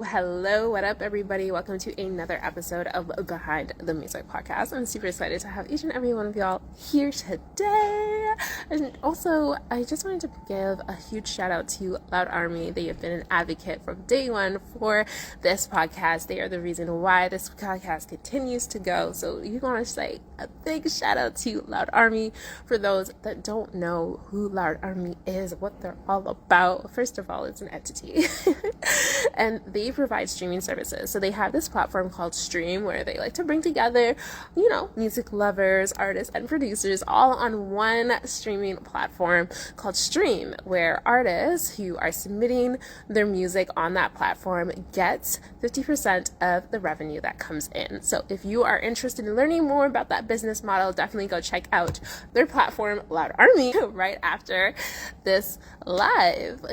Hello, what up, everybody? Welcome to another episode of Behind the Music Podcast. I'm super excited to have each and every one of y'all here today. And also, I just wanted to give a huge shout out to Loud Army. They have been an advocate from day one for this podcast. They are the reason why this podcast continues to go. So, you want to say a big shout out to Loud Army. For those that don't know who Loud Army is, what they're all about, first of all, it's an entity. And they provide streaming services. So they have this platform called Stream where they like to bring together, music lovers, artists, and producers all on one streaming platform called Stream, where artists who are submitting their music on that platform get 50% of the revenue that comes in. So if you are interested in learning more about that business model, definitely go check out their platform, Loud Army, right after this live.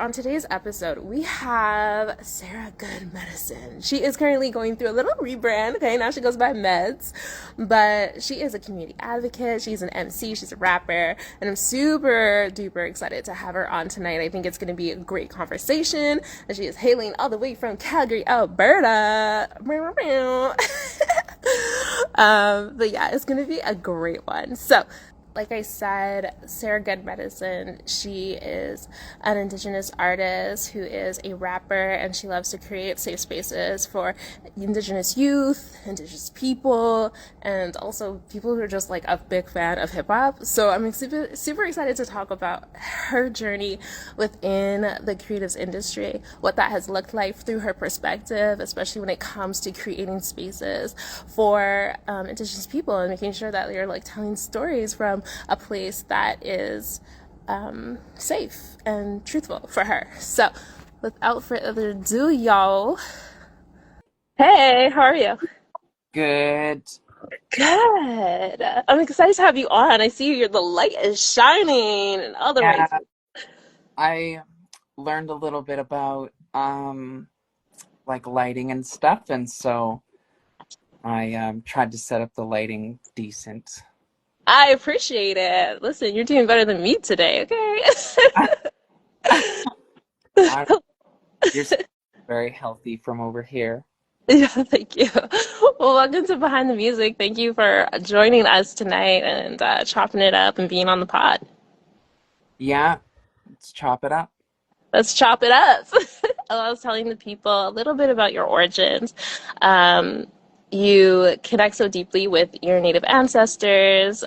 On today's episode, we have Sarah Good Medicine. She is currently going through a little rebrand. Okay, now she goes by MEdz, but she is a community advocate. She's an MC. She's a rapper, and I'm super duper excited to have her on tonight. I think it's going to be a great conversation, and she is hailing all the way from Calgary, Alberta. But yeah, it's going to be a great one. So, like I said, Sarah Good Medicine, she is an Indigenous artist who is a rapper, and she loves to create safe spaces for Indigenous youth, Indigenous people, and also people who are just like a big fan of hip hop. So I'm super excited to talk about her journey within the creatives industry, what that has looked like through her perspective, especially when it comes to creating spaces for Indigenous people and making sure that they're like telling stories from a place that is safe and truthful for her. So without further ado, y'all. Hey, how are you? Good. Good. I'm excited to have you on. I see the light is shining in all the right Yeah, places. I learned a little bit about like lighting and stuff, and so I tried to set up the lighting decent. I appreciate it. Listen, you're doing better than me today, okay? I, you're very healthy from over here. Yeah, thank you. Well, welcome to Behind the Music. Thank you for joining us tonight and chopping it up and being on the pod. Yeah, let's chop it up. Let's chop it up. I was telling the people a little bit about your origins. Um, you connect so deeply with your native ancestors,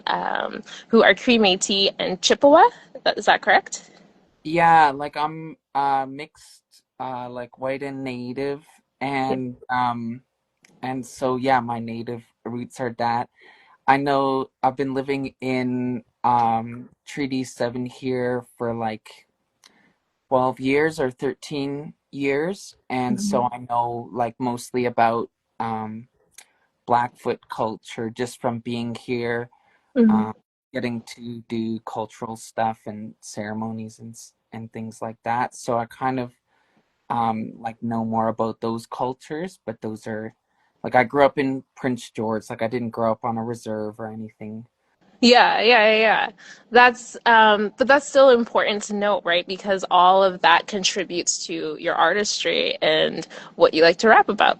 who are Cree, Métis, and Chippewa. Is that correct? Yeah, like I'm mixed, like white and native, Yeah. and so yeah, my native roots are that. I know I've been living in Treaty 7 here for like 12 years or 13 years, and so I know like mostly about um Blackfoot culture just from being here, Mhm. um getting to do cultural stuff and ceremonies and things like that. So I kind of like know more about those cultures, but those are like I grew up in Prince George, like I didn't grow up on a reserve or anything. Yeah. But that's still important to note, right? Because all of that contributes to your artistry and what you like to rap about.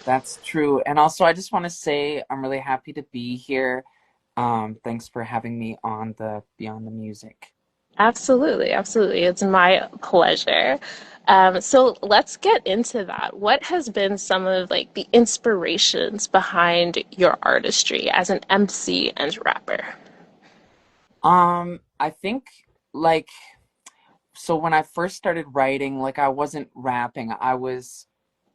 That's true. And also I just want to say I'm really happy to be here. Thanks for having me on the Beyond the Music. Absolutely. It's my pleasure. So let's get into that. What has been some of like the inspirations behind your artistry as an MC and rapper? I think like so when I first started writing, like I wasn't rapping. I was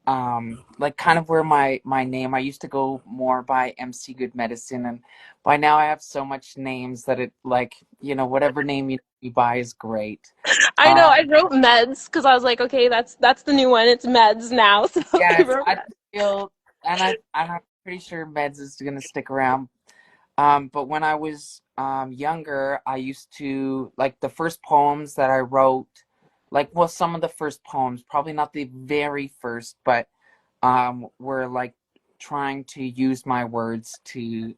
like kind of where my name I used to go more by MC Good Medicine, and by now I have so much names that it like, whatever name you buy is great. I know Um I wrote Meds because I was like, okay, that's the new one. It's Meds now. So I yes, wrote I that. feel and I'm pretty sure Meds is gonna stick around. But when I was younger, I used to like the first poems that I wrote, like well, some of the first poems, probably not the very first, but were like trying to use my words to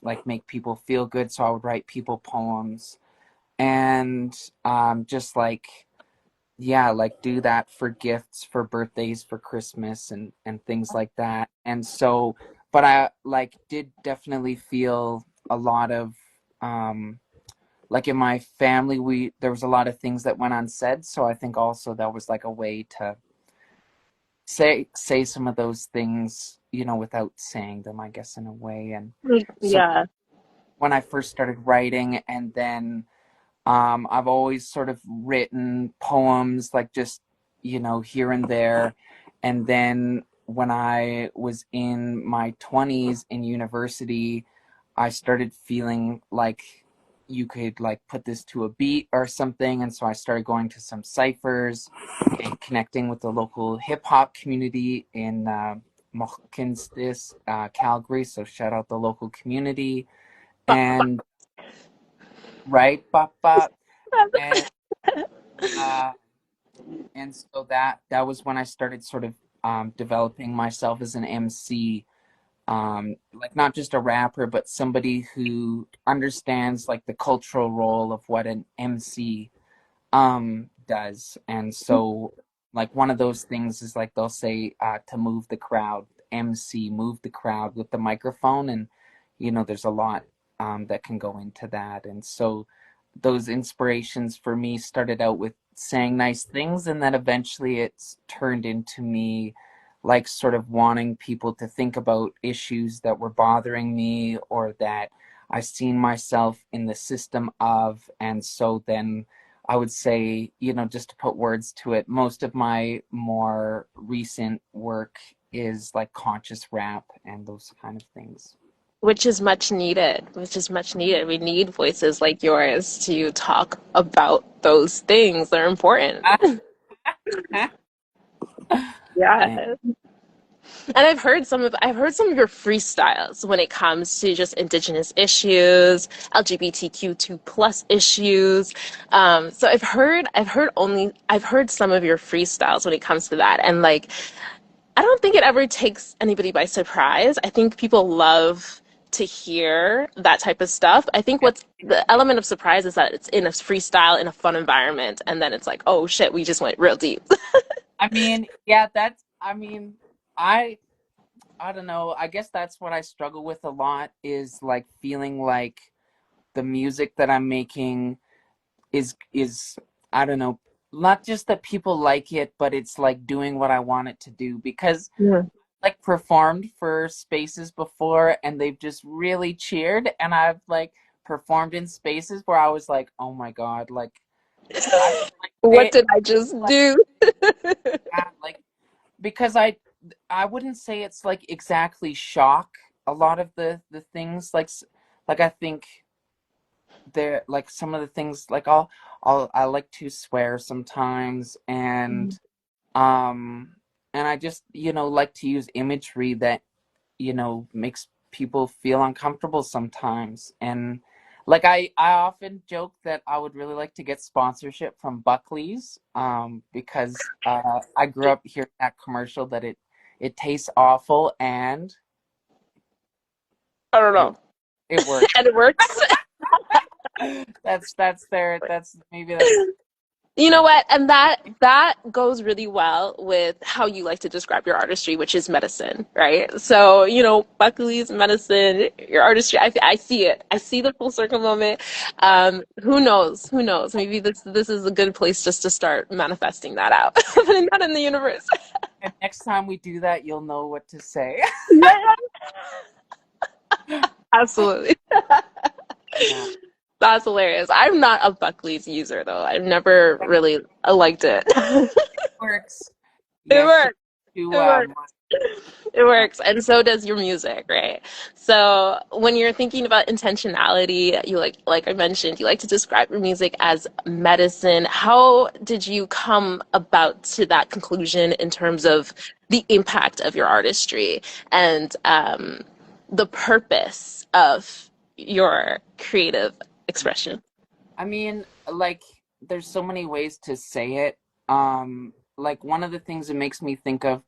like make people feel good. So I would write people poems and just like yeah, like do that for gifts, for birthdays, for Christmas, and things like that. And so, but I like did definitely feel a lot of like in my family, we there was a lot of things that went unsaid. So I think also that was like a way to say some of those things, without saying them, I guess, in a way. And so Yeah. when I first started writing, and then I've always sort of written poems, like just, here and there. And then when I was in my 20s in university, I started feeling like you could like put this to a beat or something. And so I started going to some ciphers and connecting with the local hip hop community in Mohkinstsis, Calgary. So shout out the local community. And right, bop, bop. And uh, and so that was when I started sort of developing myself as an MC, like not just a rapper, but somebody who understands like the cultural role of what an MC does. And so like one of those things is like they'll say to move the crowd, MC, move the crowd with the microphone. And there's a lot that can go into that. And so those inspirations for me started out with saying nice things, and then eventually it's turned into me like sort of wanting people to think about issues that were bothering me or that I've seen myself in the system of. And so then I would say, just to put words to it, most of my more recent work is like conscious rap and those kind of things. Which is much needed, which is much needed. We need voices like yours to talk about those things that are important. Thank- Yeah. And I've heard some of your freestyles when it comes to just indigenous issues, LGBTQ2 plus issues. So I've heard some of your freestyles when it comes to that. And like I don't think it ever takes anybody by surprise. I think people love to hear that type of stuff. I think yeah. what's the element of surprise is that it's in a freestyle in a fun environment, and then it's like, oh shit, we just went real deep. I mean, yeah, I I don't know. I guess that's what I struggle with a lot, is like feeling like the music that I'm making is I don't know, not just that people like it, but it's like doing what I want it to do. Because Yeah. like performed for spaces before and they've just really cheered, and I've like performed in spaces where I was like, "Oh my God, like I What they did I just like do? that." Like because I wouldn't say it's like exactly shock. A lot of the things like I think there like some of the things like I like to swear sometimes, um and I just like to use imagery that makes people feel uncomfortable sometimes. And like I often joke that I would really like to get sponsorship from Buckley's, because I grew up hearing that commercial that it tastes awful, and I don't it know. it works. And it works. That's maybe that's You know what? And that goes really well with how you like to describe your artistry, which is medicine, right? So, Buckley's medicine, your artistry, I see it. I see the full circle moment. Who knows? Who knows? Maybe this is a good place just to start manifesting that out, putting that in the universe. and next time we do that, you'll know what to say. Yeah, absolutely. Yeah, That's hilarious. I'm not a Buckley's user though. I've never really liked it. it works. It Yes, works. to It works. It my, works, and so does your music, right? So when you're thinking about intentionality, you like I mentioned, you like to describe your music as medicine. How did you come about to that conclusion in terms of the impact of your artistry and the purpose of your creative expression? I mean, like, there's so many ways to say it. Like one of the things it makes me think of,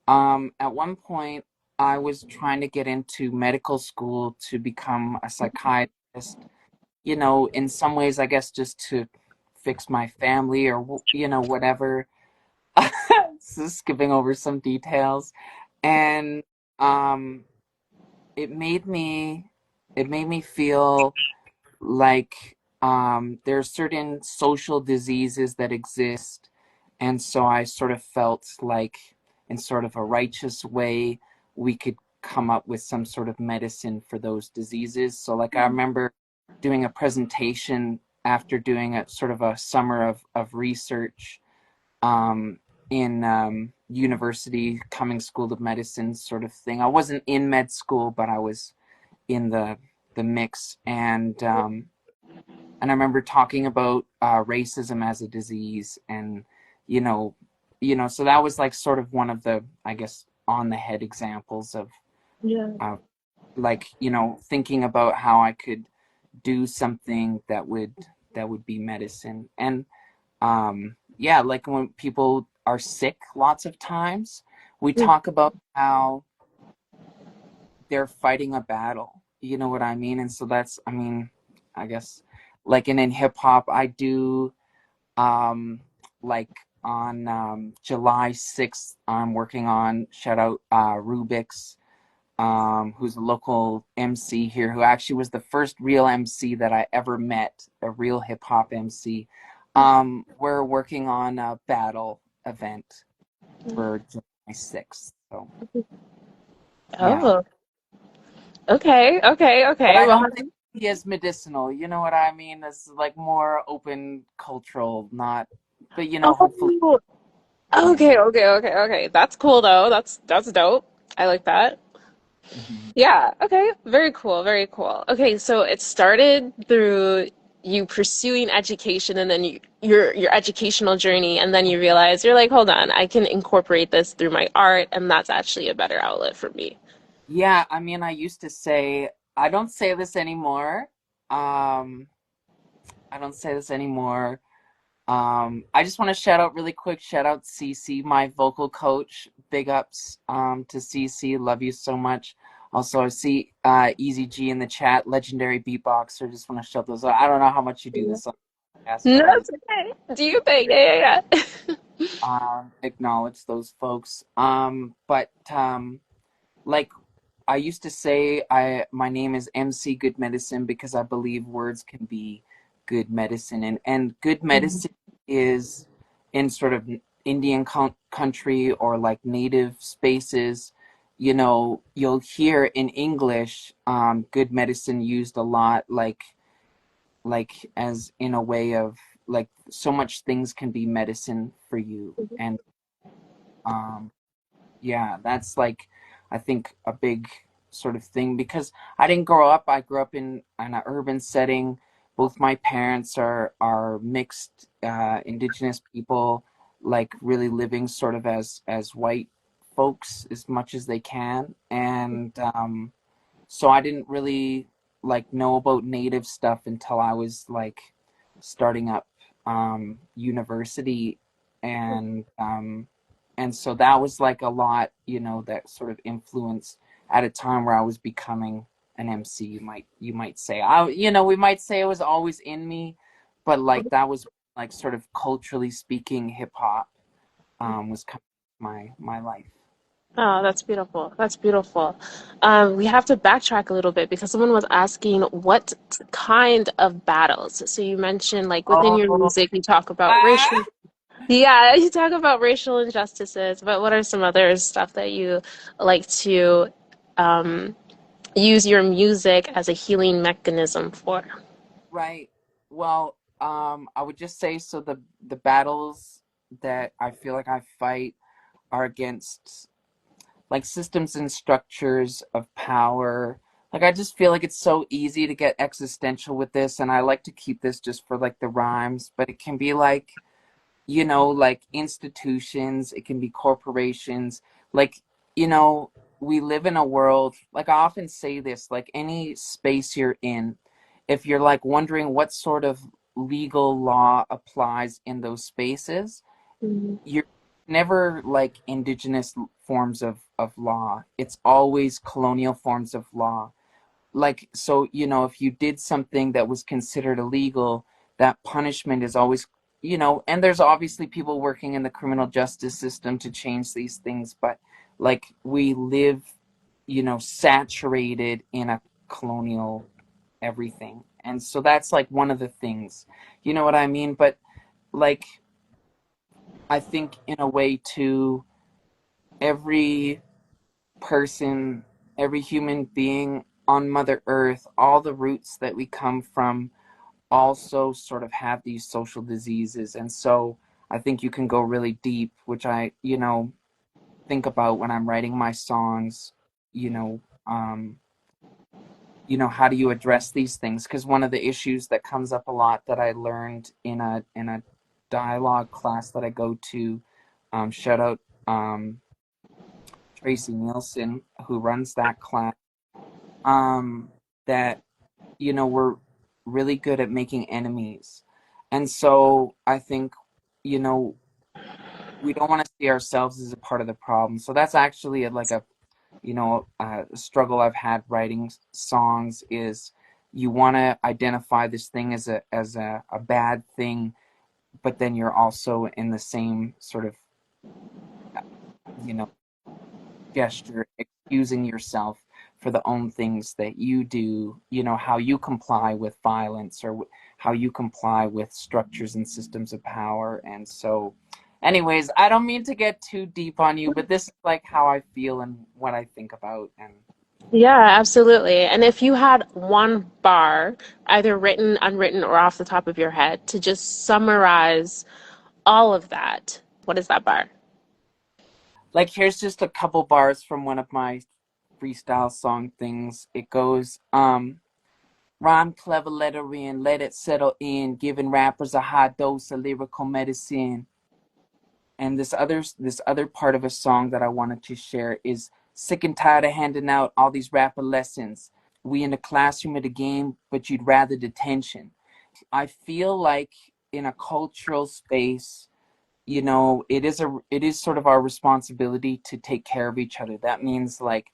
at one point I was trying to get into medical school to become a psychiatrist, in some ways, I guess, just to fix my family or, whatever. So skipping over some details. And um, it made me, it made me feel like there are certain social diseases that exist. And so I sort of felt like, in sort of a righteous way, we could come up with some sort of medicine for those diseases. So, like, I remember doing a presentation after doing a sort of a summer of research in university, Cummings School of Medicine sort of thing. I wasn't in med school, but I was in the mix. And I remember talking about racism as a disease, and you know, so that was like sort of one of the, I guess, on the head examples of Yeah. like, thinking about how I could do something that would be medicine. And yeah, like when people are sick, lots of times we talk about how they're fighting a battle. You know what I mean? And so that's, I mean, I guess, like, and in hip hop, I do, like on July 6th, I'm working on, shout out Rubik's, who's a local MC here, who actually was the first real MC that I ever met, a real hip hop MC. We're working on a battle event for July 6th. So, yeah. Oh, okay, okay, But okay. I Well, don't think he is medicinal. You know what I mean? It's like more open cultural, not, but hopefully, oh, yeah. okay, okay, okay, okay. That's cool though. That's dope. I like that. Mhm. Yeah, okay. Very cool, very cool. Okay, so it started through you pursuing education and then your educational journey, and then you realize you're like, hold on, I can incorporate this through my art, and that's actually a better outlet for me. Yeah, I mean, I used to say, I don't say this anymore. Um, I don't say this anymore. I just want to shout out really quick, shout out Cece, my vocal coach. Big ups to Cece. Love you so much. Also, I see Easy G in the chat, legendary beatboxer. Just want to shout those out. I don't know how much you do Yeah. this on the podcast, No, but I it's okay. Do you think? Yeah, yeah, yeah. acknowledge those folks. But like I used to say, my name is MC Good Medicine because I believe words can be good medicine, and good medicine is in sort of Indian country or like native spaces. You'll hear in English good medicine used a lot, like as in a way of like so much things can be medicine for you. And um yeah, that's like, I think, a big sort of thing because I grew up in an urban setting. Both my parents are mixed indigenous people, like really living sort of as white folks as much as they can. And so I didn't really like know about native stuff until I was like starting up university. And so that was like a lot, that sort of influenced at a time where I was becoming an MC. You might say, we might say it was always in me, but like that was like sort of culturally speaking, hip hop was kind of my life. Oh, that's beautiful. That's beautiful. We have to backtrack a little bit because someone was asking what kind of battles. So you mentioned like within your Oh, music, you talk about ah! racial. Yeah, you talk about racial injustices, but what are some other stuff that you like to um, use your music as a healing mechanism for? Right. Well, I would just say, so the battles that I feel like I fight are against like systems and structures of power. Like I just feel like it's so easy to get existential with this, and I like to keep this just for like the rhymes, but it can be like, like institutions, it can be corporations. Like, you know, we live in a world, like I often say this, like any space you're in, if you're like wondering what sort of legal law applies in those spaces, Mhm. you're never like indigenous forms of law. It's always colonial forms of law. Like, so, if you did something that was considered illegal, that punishment is always and there's obviously people working in the criminal justice system to change these things, but like we live, saturated in a colonial everything. And so that's like one of the things, you know what I mean? But like, I think in a way too, every person, every human being on Mother Earth, all the roots that we come from also sort of have these social diseases. And so I think you can go really deep, which I, think about when I'm writing my songs, you know, um, how do you address these things? Because one of the issues that comes up a lot that I learned in a dialogue class that I go to, shout out Tracy Nielsen, who runs that class, that we're really good at making enemies. And so I think, you know, we don't want to see ourselves as a part of the problem. So that's actually a struggle I've had writing songs is you want to identify this thing as a bad thing, but then you're also in the same sort of, you know, gesture, excusing yourself for the own things that you do, how you comply with violence or how you comply with structures and systems of power. And so, anyways, I don't mean to get too deep on you, but this is like how I feel and what I think about. And Yeah, absolutely. And if you had one bar, either written, unwritten, or off the top of your head, to just summarize all of that, what is that bar? like, here's just a couple bars from one of my freestyle song things. It goes, rhyme clever lettering, let it settle in, giving rappers a high dose of lyrical medicine. And this other part of a song that I wanted to share is sick and tired of handing out all these rapper lessons. We in the classroom of the game, but you'd rather detention. I feel like in a cultural space, it is sort of our responsibility to take care of each other. That means like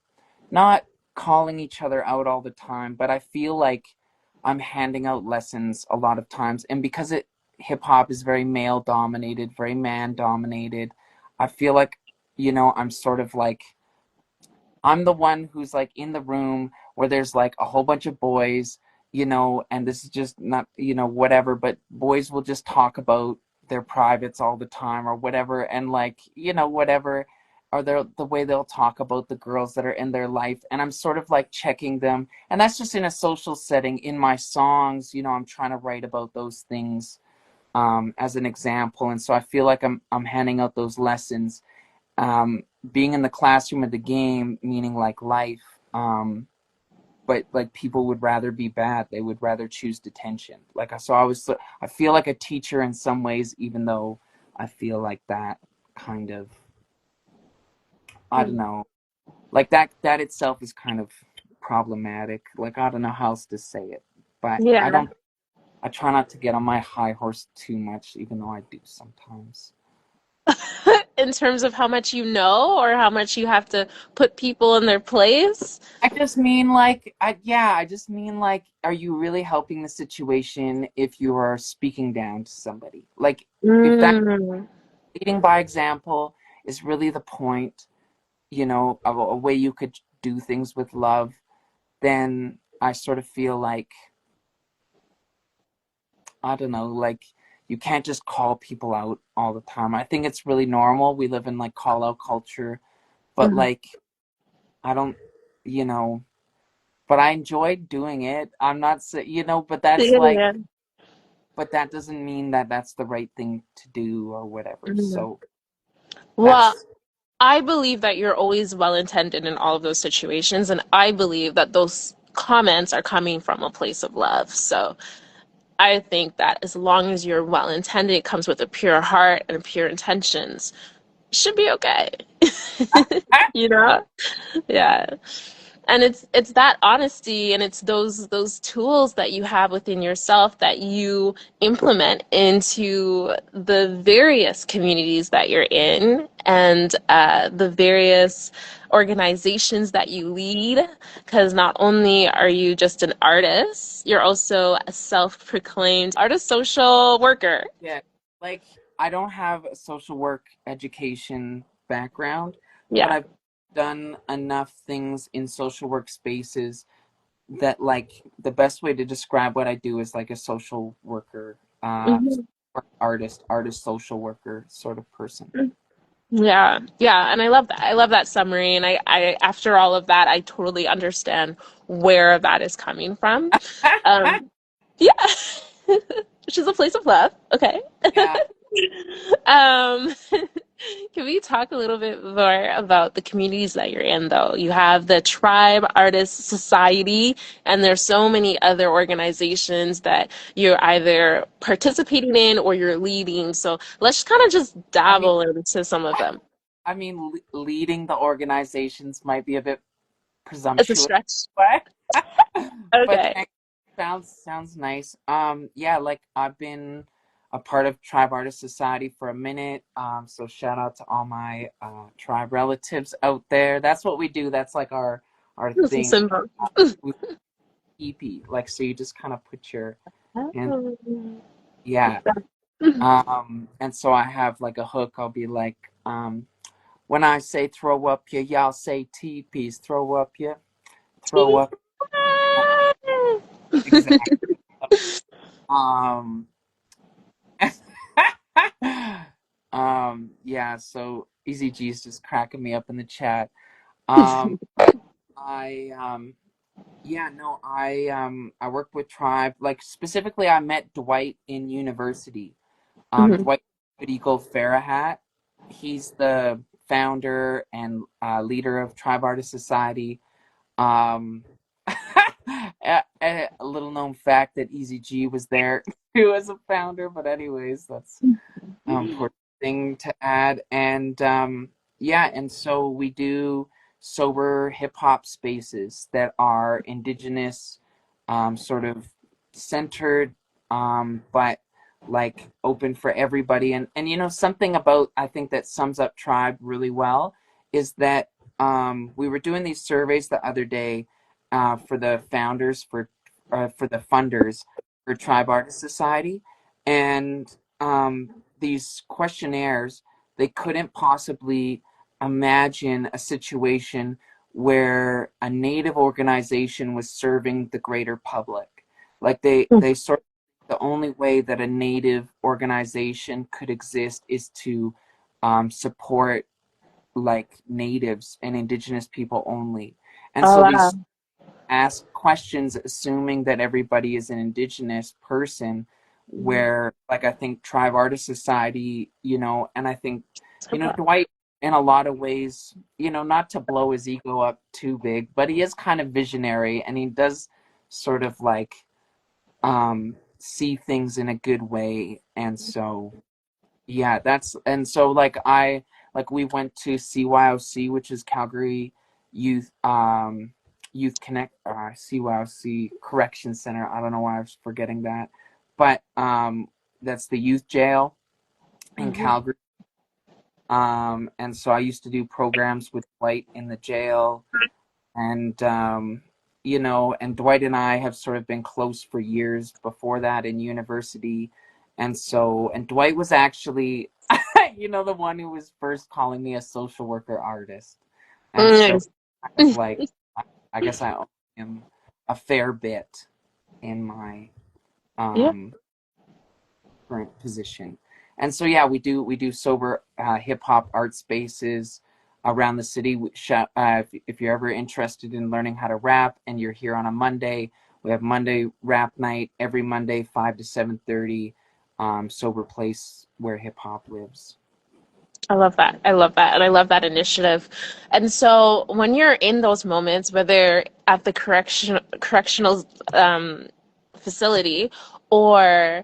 not calling each other out all the time, but I feel like I'm handing out lessons a lot of times. And because hip hop is very male dominated, very man dominated, I feel like, I'm sort of like I'm the one who's like in the room where there's like a whole bunch of boys, and this is just not, whatever, but boys will just talk about their privates all the time or whatever. And like, whatever, or the way they'll talk about the girls that are in their life. And I'm sort of like checking them. And that's just in a social setting. In my songs, I'm trying to write about those things as an example. And so I feel like I'm handing out those lessons, being in the classroom of the game, meaning like life. But like people would rather be bad. They would rather choose detention. I feel like a teacher in some ways, even though I feel like that kind of, I don't know, like that itself is kind of problematic. Like, I don't know how else to say it, but Yeah. I try not to get on my high horse too much, even though I do sometimes. In terms of how much you know or how much you have to put people in their place? I just mean like, I just mean like, are you really helping the situation if you are speaking down to somebody? Like, if that Mm. leading by example is really the point, of a way you could do things with love, then I sort of feel like, I don't know, like you can't just call people out all the time. I think it's really normal. We live in like call out culture, but Mhm. like, I don't, you know, but I enjoyed doing it. I'm not saying, but that's Yeah, like, yeah. but that doesn't mean that that's the right thing to do or whatever. Mhm. So Well, that's, I believe that you're always well intended in all of those situations, and I believe that those comments are coming from a place of love. So I think that as long as you're well intended, it comes with a pure heart and pure intentions, it should be okay. You know? Yeah. And it's that honesty and it's those tools that you have within yourself that you implement into the various communities that you're in and the various organizations that you lead, because not only are you just an artist, you're also a self-proclaimed artist social worker. yeah, like I don't have a social work education background, but Yeah. I've done enough things in social work spaces that like the best way to describe what I do is like a social worker, Mhm. artist, social worker sort of person. Yeah, yeah, and I love that. I love that summary, and after all of that, I totally understand where that is coming from. Um, yeah, which is a place of love. Okay. Yeah. Um, can we talk a little bit more about the communities that you're in, though? You have the Tribe Artists Society, and there's so many other organizations that you're either participating in or you're leading. So let's kind of just I mean, dabble into some of them. leading the organizations might be a bit It's a presumptuous, stretch. but but Okay. thanks. Sounds nice. Yeah, like I've been a part of Tribe Artist Society for a minute. So shout out to all my tribe relatives out there. That's what we do. That's like our This is thing. simple. We EP, like so you just kind of put your hand. Oh. Yeah. And so I have like a hook. I'll be like, when I say throw up your, y'all say teepees. Throw up your, throw up. Exactly. Um, yeah, so Easy G's just cracking me up in the chat. Um, I yeah, no, I worked with Tribe. Like specifically I met Dwight in university. Mhm. Dwight Eagle Farahat. He's the founder and leader of Tribe Artist Society. Um, a little known fact that Easy G was there too as a founder, but anyways, that's important thing to add. And yeah, and so we do sober hip hop spaces that are indigenous, sort of centered, but like open for everybody. And you know something about I think that sums up Tribe really well is that we were doing these surveys the other day for the founders for the funders for Tribe Artist Society, and these questionnaires, they couldn't possibly imagine a situation where a native organization was serving the greater public. Like they sort of the only way that a native organization could exist is to support like natives and indigenous people only. And Oh, so wow. these ask questions assuming that everybody is an indigenous person, where like I think Tribe Artist Society, you know, and I think, you know, Dwight in a lot of ways, you know, not to blow his ego up too big, but he is kind of visionary and he does sort of like see things in a good way. And so yeah, that's and so like we went to CYOC, which is Calgary Youth Youth Connect CYOC Correction Center. I don't know why I was forgetting that. But that's the youth jail in Mhm. Calgary. And so I used to do programs with Dwight in the jail, and you know, and Dwight and I have sort of been close for years before that in university. And so, and Dwight was actually, you know, the one who was first calling me a social worker artist. And so, Nice. kind of like, I guess I owe him a fair bit in my Yeah. um, current position. And so yeah, we do sober hip hop art spaces around the city. If you're ever interested in learning how to rap and you're here on a Monday, we have Monday rap night every Monday 5 to 7:30. Sober place where hip hop lives. I love that. I love that. And I love that initiative. And so when you're in those moments, whether at the correctional facility or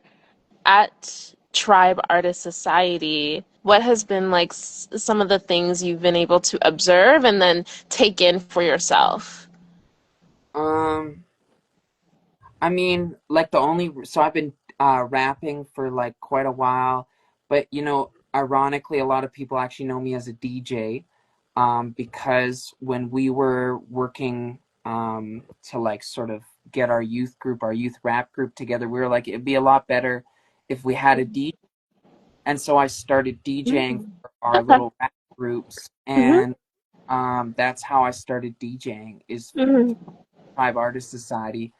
at Tribe Artist Society, what has been like some of the things you've been able to observe and then take in for yourself? Um, I mean, like the only so I've been rapping for like quite a while, but you know, ironically, a lot of people actually know me as a DJ, because when we were working to like sort of get our youth rap group together, we were like, it'd be a lot better if we had a DJ and so I started DJing Mm. for our Okay. little rap groups, Mm-hmm. and that's how I started DJing is Mm-hmm. Tribe Artist Society,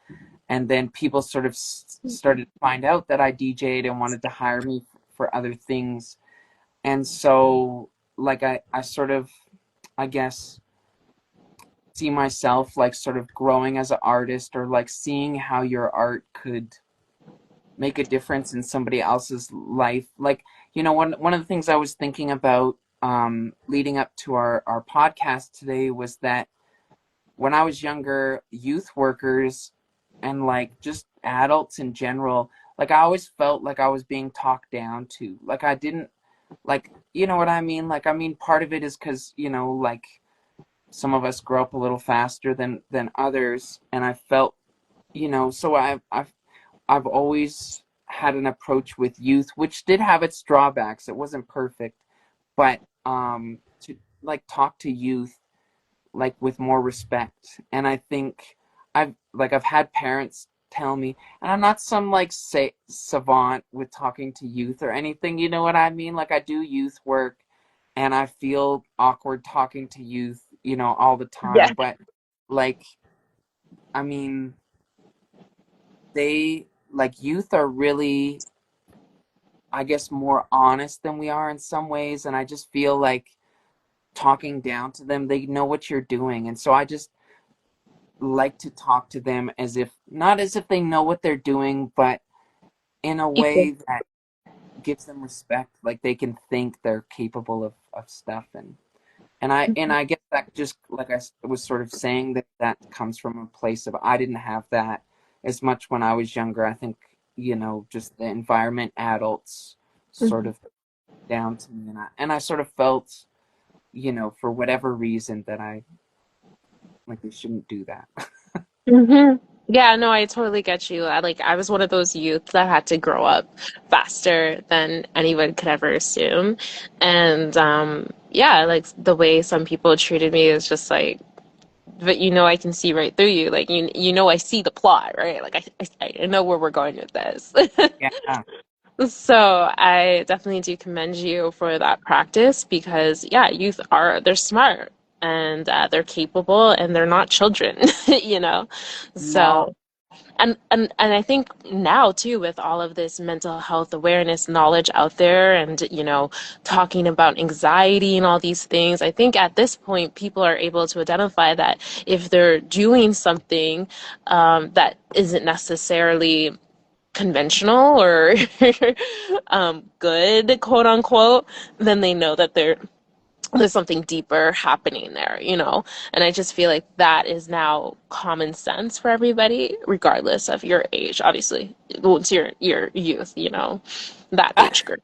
and then people sort of started to find out that I DJ'd and wanted to hire me for other things, and so like I sort of, I guess, see myself like sort of growing as an artist, or like seeing how your art could make a difference in somebody else's life. Like, one of the things I was thinking about leading up to our podcast today was that when I was younger, youth workers and like just adults in general, like I always felt like I was being talked down to. Like I didn't, like, you know what I mean? Like, I mean, part of it is because, like some of us grow up a little faster than others, and I felt, so I've always had an approach with youth, which did have its drawbacks. It wasn't perfect, but to like talk to youth like with more respect. And I think I've had parents tell me, and I'm not some like say savant with talking to youth or anything, you know what I mean? Like I do youth work and I feel awkward talking to youth, all the Yeah. time, but like I mean, they like youth are really, I guess, more honest than we are in some ways, and I just feel like talking down to them, they know what you're doing, and so I just like to talk to them as if, not as if they know what they're doing, but in a Equal. way that gives them respect, like they can think they're capable of stuff. And I guess that, just like was sort of saying, that comes from a place of, I didn't have that as much when I was younger. I think, just the environment, adults sort Mm-hmm. of down to me, and I sort of felt, for whatever reason, that I like they shouldn't do that. Hmm. Yeah, no, I totally get you. I was one of those youth that had to grow up faster than anyone could ever assume. And yeah, like the way some people treated me is just like, but I can see right through you. Like I see the plot, right? Like I know where we're going with this. Yeah. So I definitely do commend you for that practice because, yeah, they're smart and they're capable and they're not children, you know? No. So, and I think now too, with all of this mental health awareness knowledge out there and, talking about anxiety and all these things, I think at this point, people are able to identify that if they're doing something that isn't necessarily conventional or good, quote unquote, then they know that there's something deeper happening there, And I just feel like that is now common sense for everybody, regardless of your age. Obviously, once your youth, that age group.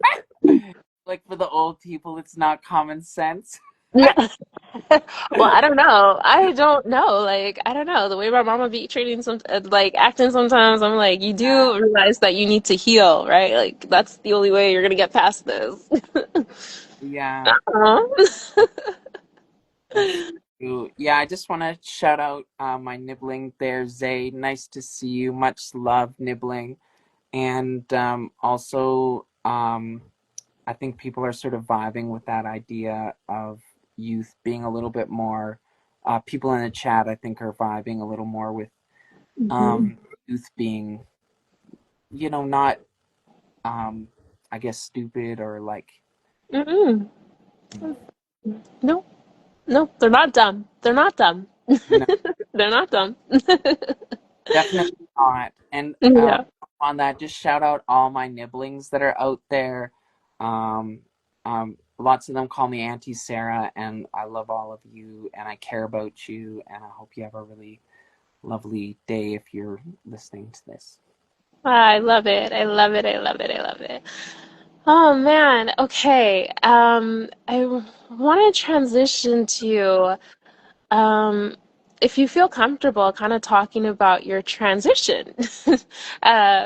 Like for the old people, it's not common sense. Well, I don't know. I don't know. Like, I don't know. The way my mama be treating like acting sometimes, I'm like, you Yeah. do realize that you need to heal, right? Like, that's the only way you're gonna get past this. Yeah, Uh-huh. that's true. Yeah, I just want to shout out my nibbling there, Zay. Nice to see you. Much love, nibbling. And also, I think people are sort of vibing with that idea of youth being a little bit more. People in the chat, I think, are vibing a little more with Mhm. um, youth being, not, I guess, stupid or like. Mm-mm. No, no, they're not dumb. They're not dumb. No, They're not dumb. definitely not. And Yeah. on that, just shout out all my nibblings that are out there. Um, Lots of them call me Auntie Sarah, and I love all of you, and I care about you, and I hope you have a really lovely day if you're listening to this. I love it. I love it. I love it. I love it. Oh man. Okay. I want to transition to if you feel comfortable kind of talking about your transition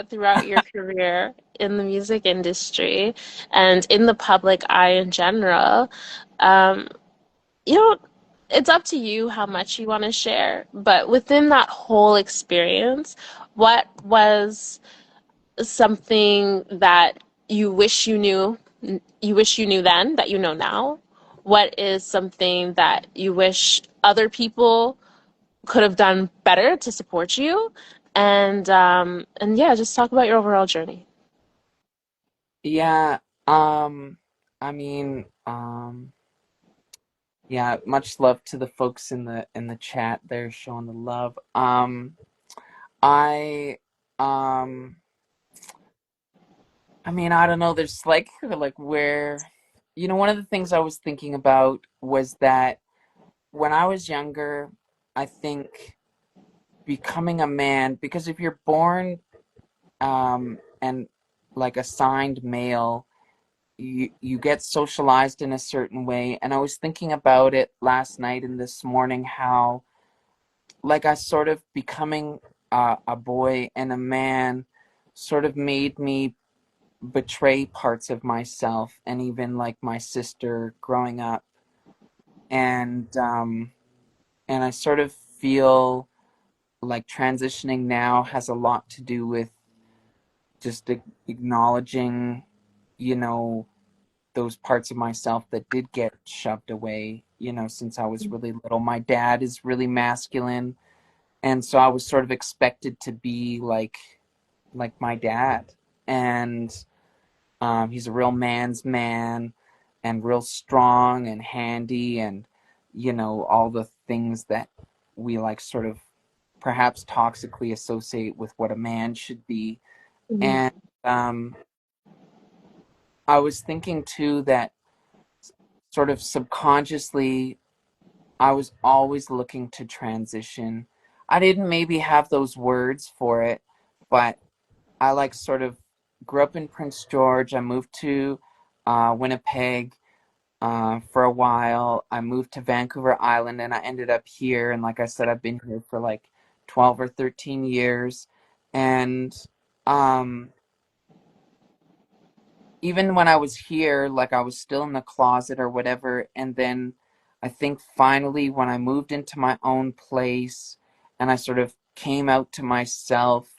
throughout your career in the music industry and in the public eye in general. Um, you know, it's up to you how much you want to share, but within that whole experience, what was something that you wish you knew you wish you knew then that you know now? What is something that you wish other people could have done better to support you? And yeah, just talk about your overall journey. Yeah, I mean, yeah, much love to the folks in the chat there showing the love. I um I mean, I don't know, there's like where one of the things I was thinking about was that when I was younger, I think becoming a man, because if you're born and like assigned male, you get socialized in a certain way. And I was thinking about it last night and this morning, how like I sort of becoming a boy and a man sort of made me betray parts of myself, and even like my sister growing up. And I sort of feel like transitioning now has a lot to do with just acknowledging, you know, those parts of myself that did get shoved away, since I was really little. My dad is really masculine, and so I was sort of expected to be like my dad. And he's a real man's man, and real strong and handy, and all the things that we like sort of perhaps toxically associate with what a man should be. Mhm. And um, I was thinking too that sort of subconsciously I was always looking to transition. I didn't maybe have those words for it, but I like sort of grew up in Prince George. I moved to Winnipeg for a while. I moved to Vancouver Island, and I ended up here. And like I said, I've been here for like 12 or 13 years. And um, even when I was here, like I was still in the closet or whatever. And then I think finally, when I moved into my own place and I sort of came out to myself,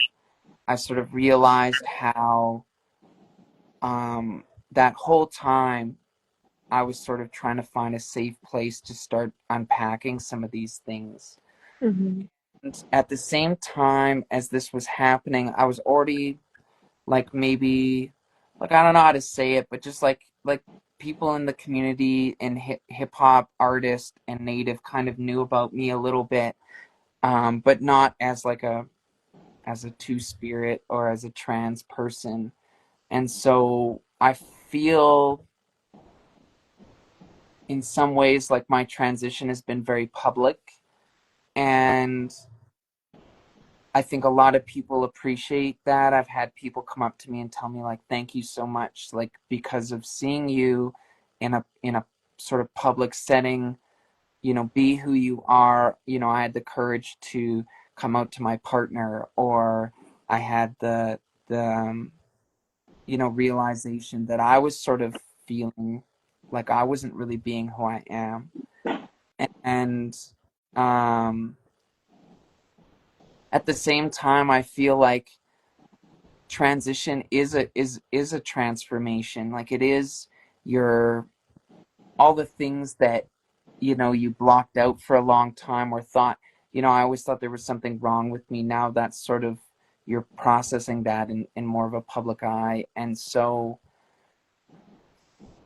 I sort of realized how that whole time I was sort of trying to find a safe place to start unpacking some of these things. Mhm. And at the same time as this was happening, I was already like maybe like I don't know how to say it, but just like people in the community and hip hop artists and native kind of knew about me a little bit, but not as like a two spirit or as a trans person. And so I feel in some ways like my transition has been very public, and I think a lot of people appreciate that. I've had people come up to me and tell me like thank you so much, like because of seeing you in a sort of public setting, be who you are. I had the courage to come out to my partner, or I had the realization that I was sort of feeling like I wasn't really being who I am. And um, at the same time, I feel like transition is a transformation. Like it is your all the things that you blocked out for a long time or thought. I always thought there was something wrong with me. Now that's sort of you're processing that in more of a public eye, and so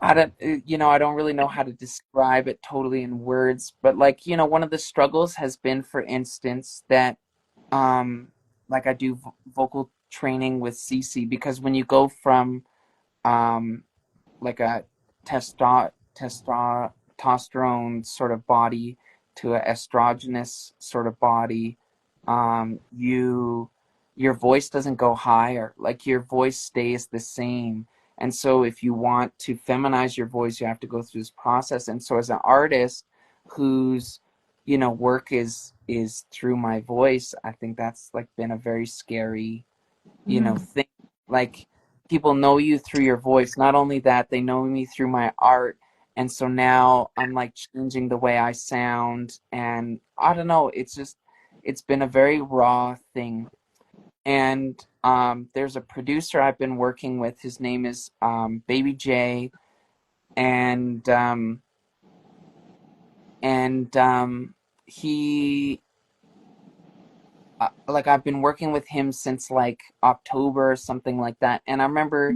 I don't really know how to describe it totally in words, but like, one of the struggles has been, for instance, that um, like I do vocal training with Cece, because when you go from um, like a testosterone sort of body to a estrogenous sort of body, your voice doesn't go higher. Like your voice stays the same. And so if you want to feminize your voice, you have to go through this process. And so as an artist whose work is through my voice, I think that's like been a very scary thing. Like people know you through your voice. Not only that, they know me through my art. And so now I'm like changing the way I sound, and I don't know, it's been a very raw thing. And there's a producer I've been working with. His name is Baby J, and and he like I've been working with him since like October or something like that. And I remember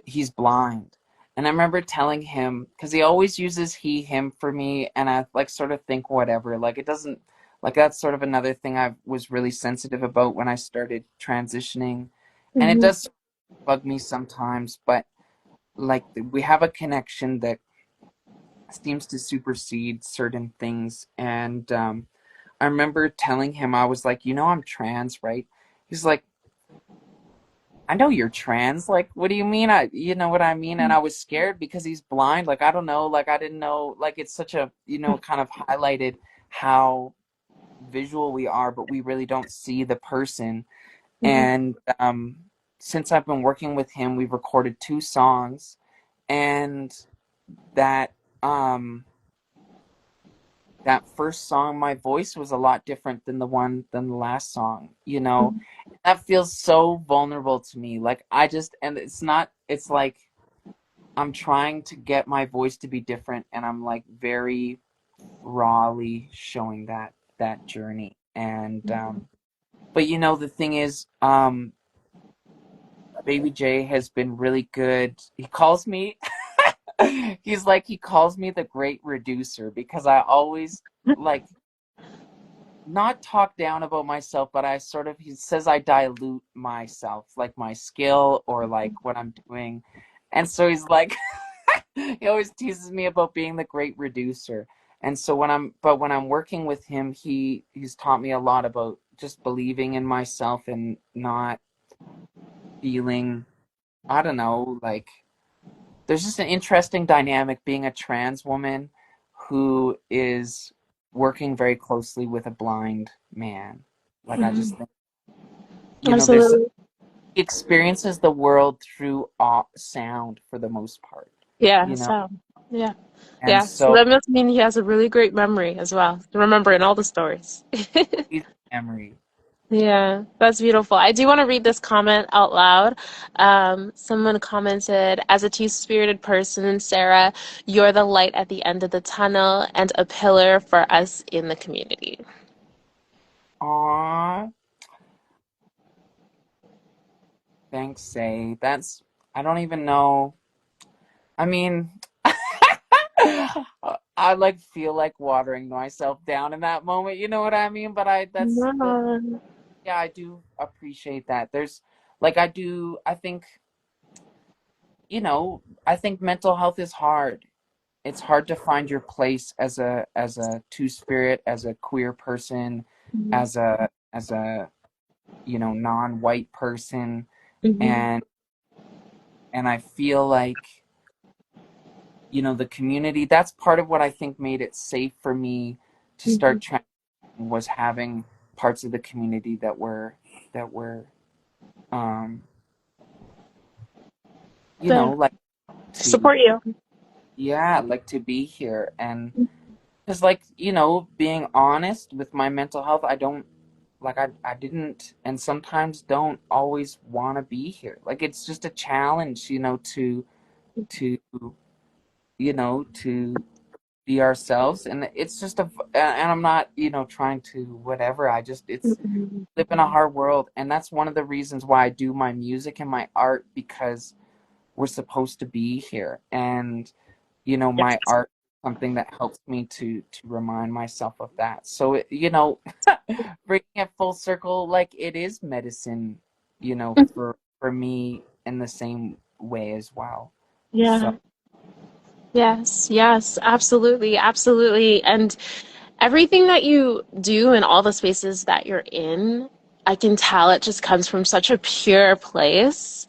he's blind. And I remember telling him, because he always uses he, him for me, and I like sort of think whatever. Like it doesn't, like that's sort of another thing I was really sensitive about when I started transitioning. And it Mm-hmm. does bug me sometimes, but like we have a connection that seems to supersede certain things. And I remember telling him, I was like, I'm trans, right? He's like, I know you're trans. Like, what do you mean? You know what I mean? And I was scared because he's blind. Like, I don't know. Like, I didn't know. Like, it's such a, kind of highlighted how visual we are, but we really don't see the person. Mm-hmm. And since I've been working with him, we've recorded 2 songs, and that um, that first song, my voice was a lot different than the last song. That feels so vulnerable to me. Like and it's like I'm trying to get my voice to be different, and I'm like very rawly showing that journey. And but the thing is, Baby J has been really good. He calls me he calls me the great reducer, because I always like not talk down about myself, but he says I dilute myself, like my skill or like what I'm doing. And so he's like, he always teases me about being the great reducer. And so when I'm working with him, he's taught me a lot about just believing in myself and not feeling, I don't know, like there's just an interesting dynamic being a trans woman who is working very closely with a blind man. Like, I just think, there's Absolutely. he experiences the world through sound for the most part, Yeah, so yeah. and Yeah. So so that must mean he has a really great memory as well, remembering all the stories. he's memory. Yeah, that's beautiful. I do want to read this comment out loud. Someone commented, as a two-spirited person, Sarah, you're the light at the end of the tunnel and a pillar for us in the community. Aw, thanks, Say. I don't even know. I mean, I like feel like watering myself down in that moment. You know what I mean? But Yeah. yeah, I do appreciate that. There's like I think mental health is hard. It's hard to find your place as a two-spirit, as a queer person, Mhm. as a non-white person, Mhm. and I feel like the community, that's part of what I think made it safe for me to Mhm. start trying, was having parts of the community that were um There. like to Support you. yeah, like to be here. And because like being honest with my mental health, I don't like I didn't, and sometimes don't always want to be here. Like it's just a challenge, to to be ourselves. And it's just and I'm not trying to whatever. I just it's Mhm. live in a hard world, and that's one of the reasons why I do my music and my art, because we're supposed to be here. And Yes. my art is something that helps me to remind myself of that. So bringing it full circle, like it is medicine, for me in the same way as well. So Yeah. Yes, yes, absolutely, absolutely. And everything that you do in all the spaces that you're in, I can tell it just comes from such a pure place.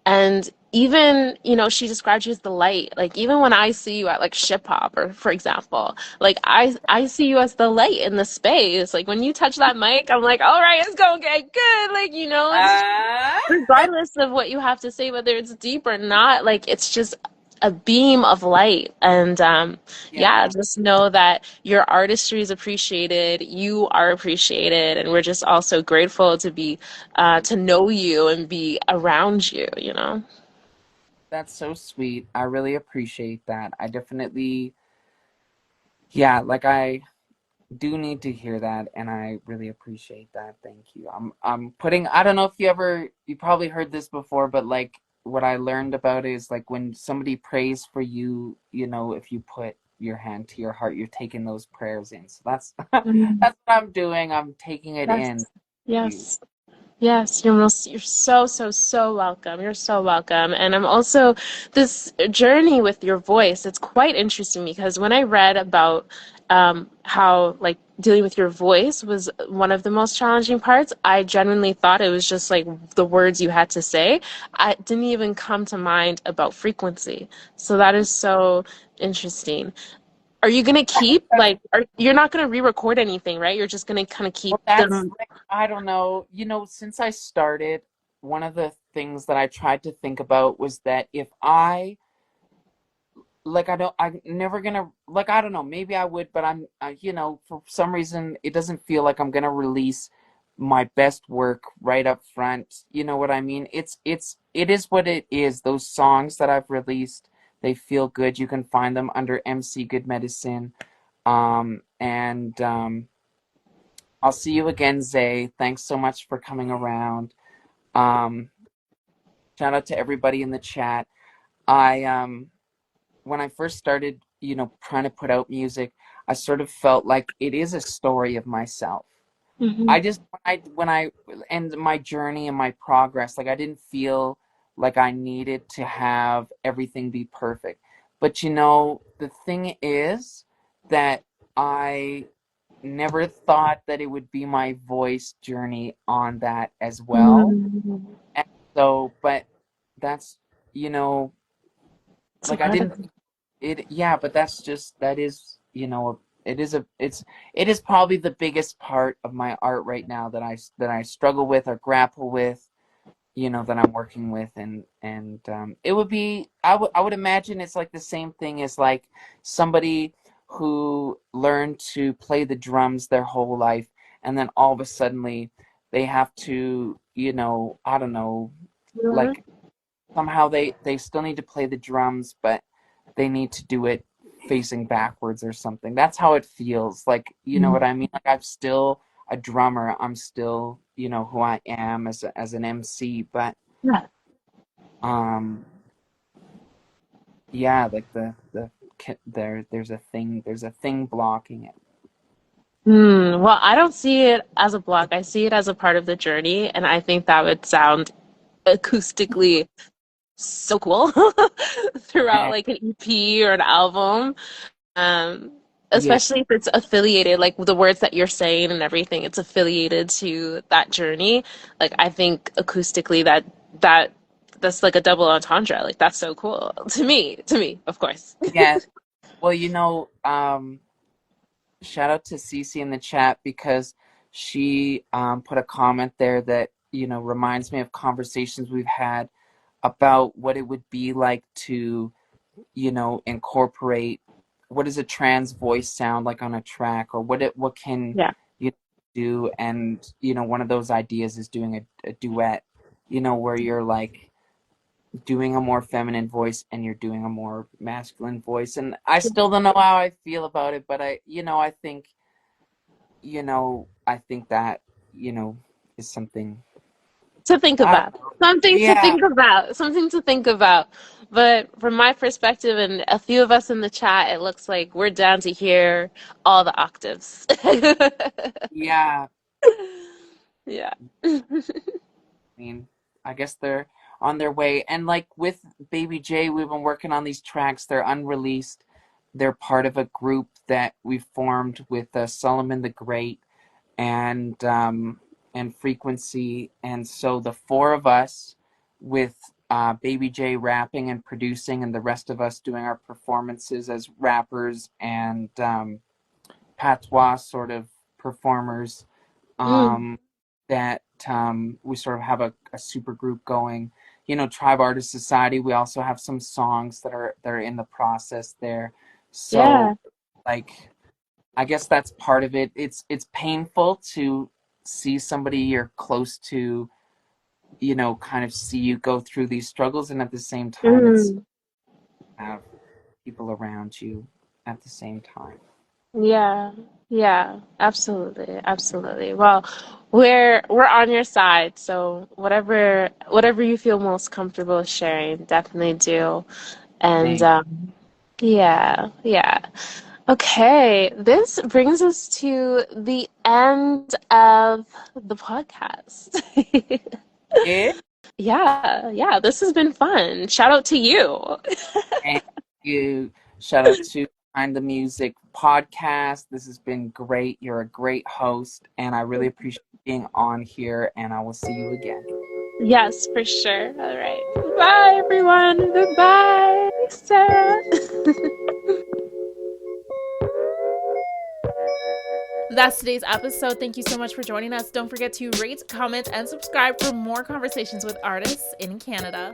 And even, she described you as the light. Like even when I see you at like Ship Hop, or for example, like I see you as the light in the space. Like when you touch that mic, I'm like, all right, it's gonna get good. Like, it's uh regardless of what you have to say, whether it's deep or not, like it's just a beam of light. And yeah, Yeah, just know that your artistry is appreciated, you are appreciated, and we're just also grateful to be to know you and be around you, you know? that's so sweet. I really appreciate that. I definitely, yeah, like I do need to hear that, and I really appreciate that. Thank you. I'm putting, I don't know if you probably heard this before, but like what I learned about it is like when somebody prays for you, you know, if you put your hand to your heart, you're taking those prayers in. So that's Mm. that's what I'm doing. I'm taking it Yes. in. You. Yes. Yes, you're so, so, so welcome. You're so welcome. And I'm also, this journey with your voice, it's quite interesting because when I read about how like dealing with your voice was one of the most challenging parts, I genuinely thought it was just like the words you had to say. I didn't even come to mind about frequency. So that is so interesting. Are you gonna keep you're not gonna re-record anything, right? You're just gonna kind of keep Well, that's them. like, I don't know. You know, since I started, one of the things that I tried to think about was that if I like I'm never gonna like I don't know, maybe I would, but you know, for some reason it doesn't feel like I'm gonna release my best work right up front. You know what I mean? It is what it is. Those songs that I've released, they feel good. You can find them under MC Good Medicine. And I'll see you again, Zay. Thanks so much for coming around. Um, Shout out to everybody in the chat. I When I first started, you know, trying to put out music, I sort of felt like it is a story of myself. Mhm. I just when I and my journey and my progress, like I didn't feel like I needed to have everything be perfect. But you know, the thing is that I never thought that it would be my voice journey on that as well. Mm. And so, but that's, you know, It's a like I part of didn't it, yeah, but that's just, that is, you know, it is probably the biggest part of my art right now that I struggle with or grapple with, you know, that I'm working with. And it would be, I would imagine it's like the same thing as like somebody who learned to play the drums their whole life, and then all of a suddenly they have to, you know, I don't know, it. like somehow they still need to play the drums, but they need to do it facing backwards or something. That's how it feels. Like, you know what I mean? Like I'm still a drummer. I'm still, you know, who I am as an MC, but Yeah. um yeah, like there's a thing blocking it. Well, I don't see it as a block. I see it as a part of the journey, and I think that would sound acoustically so cool throughout And like an EP or an album. Um, yeah, Especially if it's affiliated, like the words that you're saying and everything, it's affiliated to that journey. Like I think acoustically that that's like a double entendre. Like that's so cool to me, of course. yeah. Well, you know, shout out to Cece in the chat because she put a comment there that, you know, reminds me of conversations we've had about what it would be like to, you know, incorporate what does a trans voice sound like on a track, or what can Yeah. you do. And you know, one of those ideas is doing a duet, you know, where you're like doing a more feminine voice and you're doing a more masculine voice. And I still don't know how I feel about it, but I, you know, I think, you know, I think that, you know, is something, To think I don't about. know. Something to Yeah, think about. Something to think about. But from my perspective and a few of us in the chat, it looks like we're down to hear all the octaves. yeah. Yeah. I mean, I guess they're on their way. And like with Baby J, we've been working on these tracks. They're unreleased. They're part of a group that we formed with Solomon the Great and Frequency. And so the four of us, with Baby J rapping and producing, and the rest of us doing our performances as rappers and patois sort of performers, Mm. that we sort of have a super group going. Tribe Artist Society. We also have some songs that are in the process there. Yeah. So like, I guess that's part of it. It's painful to see somebody you're close to, kind of see you go through these struggles, and at the same time it's Mm. have people around you at the same time. Yeah. Yeah. Absolutely. Absolutely. Well, we're on your side, so whatever you feel most comfortable sharing, definitely do. And Thank yeah, yeah. Okay, this brings us to the end of the podcast. you. Yeah, yeah, this has been fun. Shout out to you. Thank you. Shout out to Behind the Music podcast. This has been great. You're a great host, and I really appreciate being on here, and I will see you again. Yes, for sure. All right. Bye, everyone. Goodbye, Sarah. That's today's episode. Thank you so much for joining us. Don't forget to rate, comment, and subscribe for more conversations with artists in Canada.